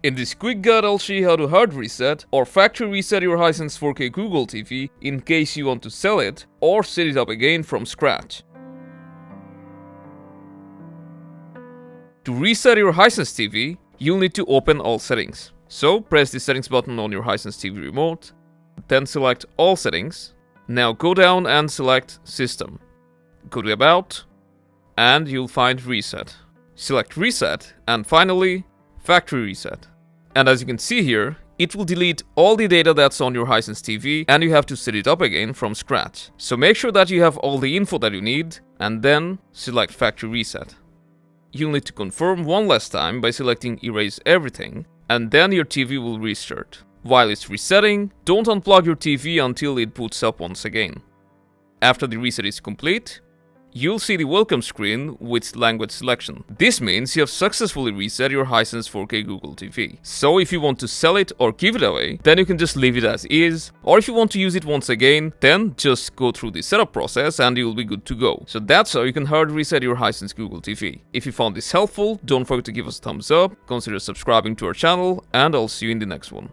In this quick guide, I'll show you how to hard reset or factory reset your Hisense 4K Google TV in case you want to sell it or set it up again from scratch. To reset your Hisense TV, you'll need to open all settings. So press the settings button on your Hisense TV remote, then select all settings. Now go down and select System. Go to About, and you'll find Reset. Select Reset, and finally, Factory Reset. And as you can see here, it will delete all the data that's on your Hisense TV and you have to set it up again from scratch. So make sure that you have all the info that you need and then select Factory Reset. You'll need to confirm one last time by selecting Erase Everything, and then your TV will restart. While it's resetting, don't unplug your TV until it boots up once again. After the reset is complete, you'll see the welcome screen with language selection. This means you have successfully reset your Hisense 4K Google TV. So if you want to sell it or give it away, then you can just leave it as is, or if you want to use it once again, then just go through the setup process and you'll be good to go. So that's how you can hard reset your Hisense Google TV. If you found this helpful, don't forget to give us a thumbs up, consider subscribing to our channel, and I'll see you in the next one.